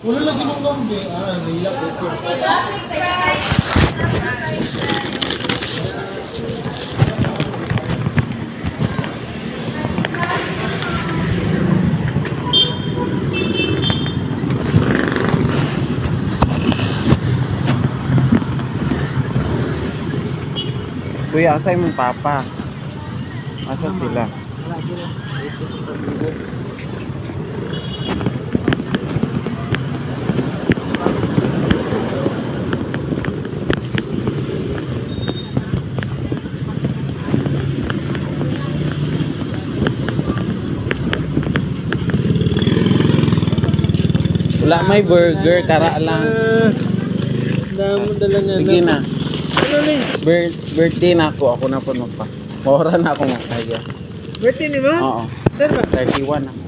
Wala lagi mong lambi. Nilak ito. Kuya, asa yung papa? Asa sila? Wala may burger, kara lang. Damo dala niya. Sige na. Ano ni? Birthday na ako. Ako na po magpa. Mora na ako magkaya. Birthday ni mo? Oo. Sir ba? 31 ako.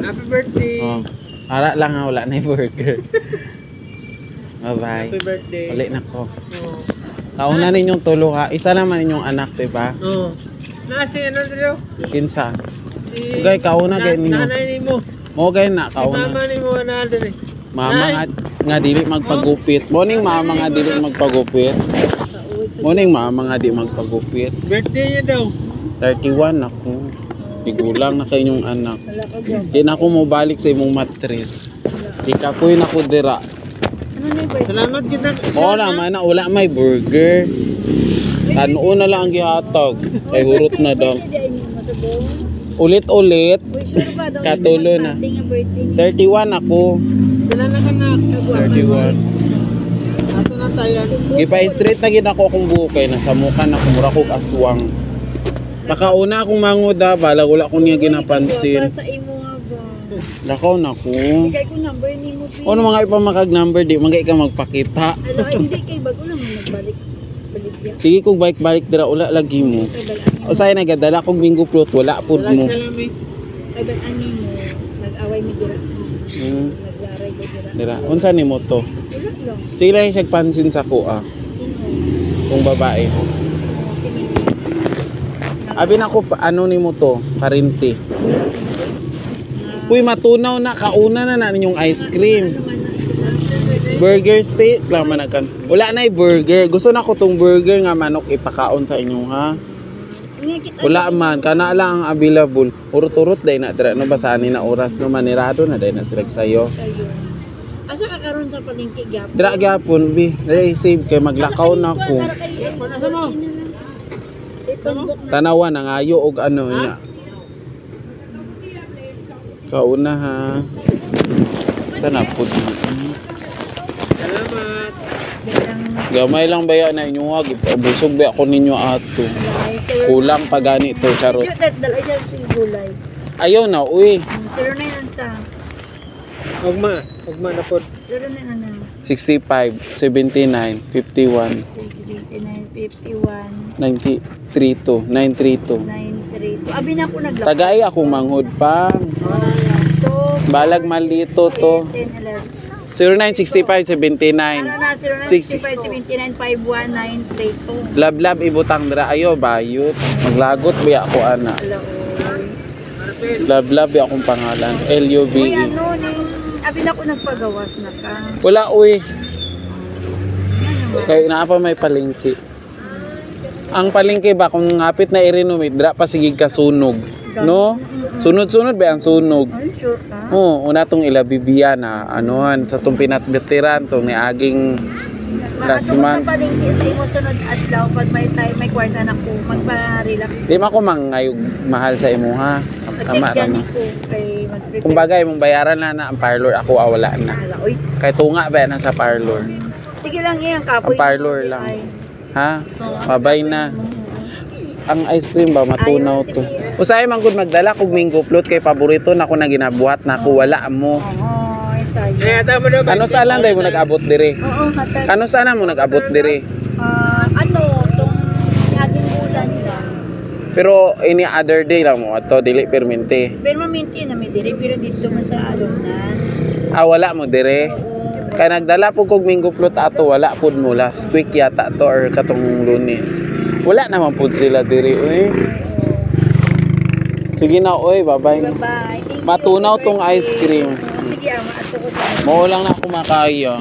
Happy birthday. Oo. Kara lang ha, wala na yung burger. Bye-bye. Happy birthday. Ulit na ko. Oo. Kauna ninyong tulo ha. Isa naman ninyong anak, diba? Oo. Nasi ano dito? Kinsa. Si Okay, kauna kayo ninyo. nanay ni mo. Mo kayo na, Si kauna. mama ni mo na dito. Mama nga dili magpagupit. Morning mama nga dili magpagupit. Morning mama nga di magpagupit. Birthday niya daw. 31 ako. Tigulang na kayong anak. Di na ako mo balik sa imong matris. Ikapoy na ko dira. Salamat kita. Oo naman na wala may burger. Tanuon na lang ang gihatag. Kay hurot na daw. Ulit-ulit. Katulo na. 31 ako. Wala na ka na. 31. Ato na tayo. Gipa-straight na gid ako akong bukay. Nasa mukha na kumura kong aswang. Nakauna akong manguda, balag wala ko niya ginapansin. Sa imo nga ba? Lakaw na ko. Bigay ko number ni mo. Ano mga ipamakag number, di mga ka magpakita. Ano, ay hindi kay bago lang nagbalik. Balik yan. Sige kung balik-balik dira, wala lagi mo. O sa'yo nagadala kong bingo float, wala po Wala mo. sila may. Kay ani mo, nag-away mi dira. Hmm, Naglaray ko dira. dira. Unsa ni mo to? Wala lang. Sige lang siya pansin sa kuha. Sino? Kung babae. Si Mimi. Abi na ko, ano ni mo to? Karinti. Uy, matunaw na. Kauna na ninyong ice cream. Burger steak lang manakan. Wala na burger. Gusto na ko tong burger nga manok ipakaon sa inyo ha. Wala man, kana lang ang available. Urot-urot day na dira no basani na oras no manirado na day na sila sayo. Asa ka karon sa palengke gyapon? Dira gyapon bi. Day save kay maglakaw na ko. Ano mo? Tanawa na ngayo og ano niya. Kauna ha. Sana pud. Salamat. Gamay lang baya na inyo ha. Busog ba ako ninyo ato. Kulang pa gani to charot. Yung dala siya sa gulay. Ayaw na uy. 09 ang sa. Ugma na po. 09 ano. 65, 79, 51, 59, 51, 93 to, 932. 93. Abi na ako naglakad. Tagay ako manghod pa. Balag malito to. 10, 11. 0965 79. Ano na, 0965 79 51932. Lablab ibutang dira ayo bayot. Maglagot biya ako ana. Hello. Lablab biya akong pangalan. Uy, LUVE. ano ni? Abi na ako nagpagawas na ka. Wala uy. Ano ba? Kay naa pa may palengke. Ang palengke ba kung ngapit na i-renovate dira pa sigig ka sunog. No? Sunod-sunod ba ang sunog? Ay, sure ka? Oo, una tong ilabibiya na anuhan sa tong pinatbitiran tong niaging last month. Nakatungkol sa palengke sa imo sunod adlaw pag may time, may kwarta na ko, magpa-relax. Di man ko mangayog mahal sa imo ha. Tama ra na. ko kay mag-prepare. Kumbaga imong bayaran na ang parlor ako wala na. Ala, uy. Kay tunga ba na sa parlor. Sige lang yan, kapoy. Ang parlor lang. Ay. Ha? Mabay na. Ang ice cream ba matunaw to. Usay man gud magdala kog mango float kay paborito na ko na ginabuhat na ako wala mo. Oo, sayo. Eh, tama daw. Ano sa lang day mo nag-abot dire? Oo, hatag. Ano sana mo nag-abot dire? Ano, itong ating ulan lang. Pero any other day lang mo ato dili permente. Pero maminti na may dire, pero dito man sa alumnan. Wala mo dire. Oo. Kaya nagdala po kog mango float ato wala pud mo last week yata to or katong Lunes. Wala naman pud sila dire oy. Sige na oy, bye-bye. Bye-bye. Thank you. Matunaw tong ice cream. Sige, ama. Ato ko sa Mao lang na ako makayo.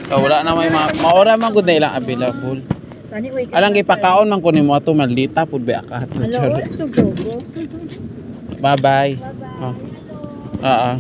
Wala na may maora man gud na ilang available. Tani uy. Alang gipakaon man ko nimo ato maldita pud ba ka. Hello, ito gogo. Bye-bye. Oh. Ah.